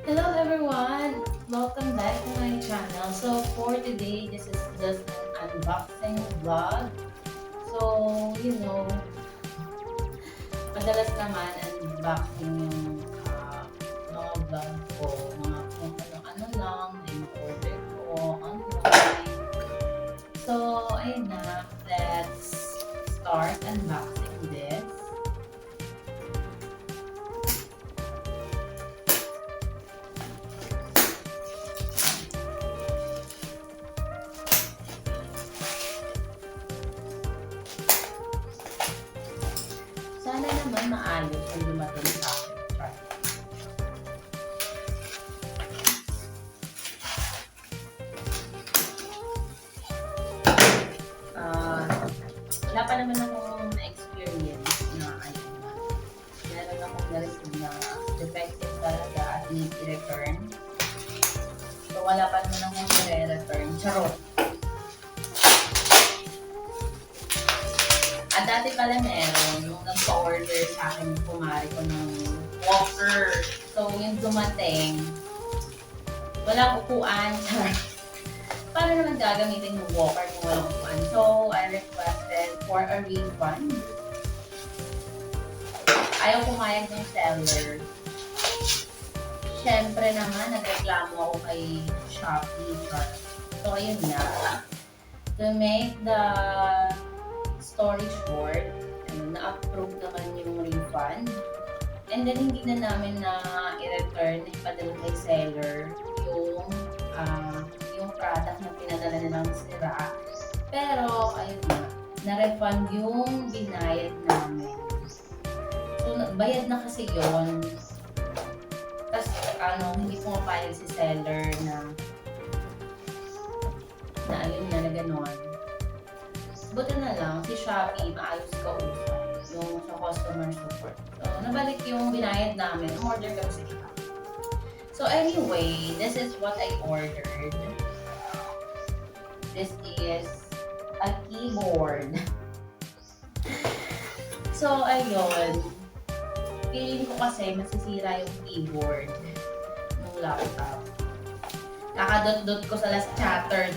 Hello everyone! Welcome back to my channel. So for today, this is just an unboxing vlog. So, madalas naman unboxing yung mga vlog ko, mga kung ano-ano lang, yung order ko online. So, ayun na, let's start unboxing this. Sana naman maayos ang dumating sa akin. Char. Wala pa naman akong na-experience na meron akong na-receive na defective talaga at need i-return. So wala pa naman akong i-return. Charot! At dati pala meron, nung nagpa-order sa akin yung kumari ko ng walker. So yung dumating, walang upuan. Paano naman gagamitin yung walker kung walang upuan? So I requested for a refund. Ayaw pumayag ng seller. Siyempre naman, nagreklamo ako kay Shopee. So ayun nga. To make the story short, na-approve naman yung refund. And then, hindi na namin na i-return, ipadala kay seller yung product na pinadala nilang sira. Pero, ayun na, na-refund yung binayad namin. So, bayad na kasi yun. Tapos, hindi pumapayag si seller na ayun na gano'n. Buti na lang, si Shopee, maayos kausap yung sa customer support. So, nabalik yung binayad namin. Umorder kami sa iba. So, anyway, this is what I ordered. This is a keyboard. So, ayun. Feeling ko kasi masisira yung keyboard ng laptop. Kakadot-dot ko sa last chatter.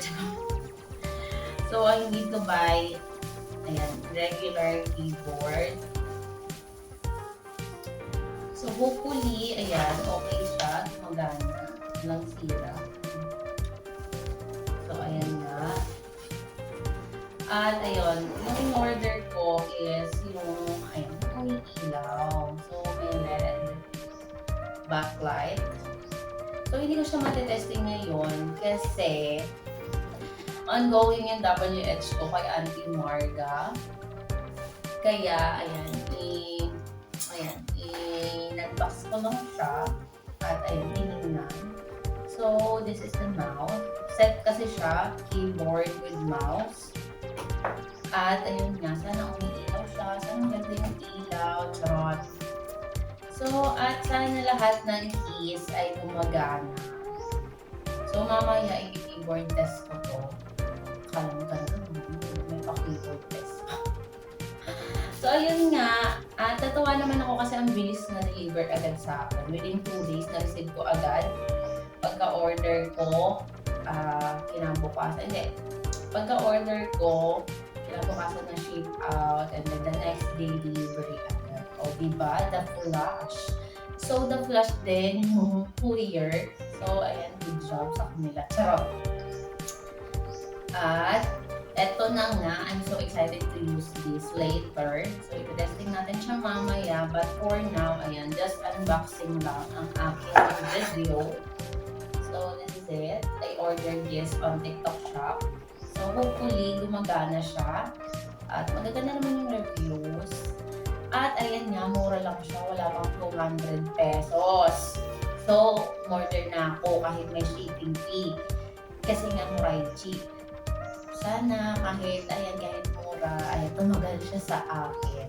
So, I need to buy, regular keyboard. So, hopefully, okay siya. Magana. Walang sira. So, ayan nga. At, yung in-order ko is yung, umiilaw. So, may LED backlight. So, hindi ko siya matitesting ngayon kasi ongoing yung WH ko kay Auntie Marga. Kaya, in-unbox ko lang siya. At, tinignan. So, this is the mouse. Set kasi siya, keyboard with mouse. At, ayun nga, sana umiilaw siya. Sana maganda yung ilaw, charot. So, at sana lahat ng keys ay gumagana. So, mamaya, i-keyboard test ko to. Kala mo talaga, may pa-keyboard test. So, ayun nga. At tatawa naman ako kasi ang bilis na deliver agad sa akin. Within 2 days, na-receive ko agad. Pagka-order ko, kinabukasan. Hindi. Pagka-order ko, kinabukasan na ship out. And then the next day, delivery agad. O, diba? The flash. So, the flash din, yung courier. So, ayan, good job sa kanila. Charot. At, eto na nga, I'm so excited to use this later. So, ipitesting natin siya mamaya. But for now, ayan, just unboxing lang ang aking video. So, this is it. I ordered this on TikTok shop. So, hopefully, gumagana siya. At magaganda naman yung reviews. At ayan nga, mura lang siya. Wala pang 200 pesos. So, order na ako kahit may shipping fee. Kasi nga mura cheap. Sana kahit mura, ay tumagal siya sa akin.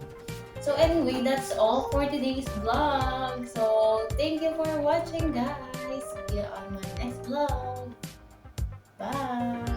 So anyway, that's all for today's vlog. So thank you for watching, guys. See you on my next vlog. Bye!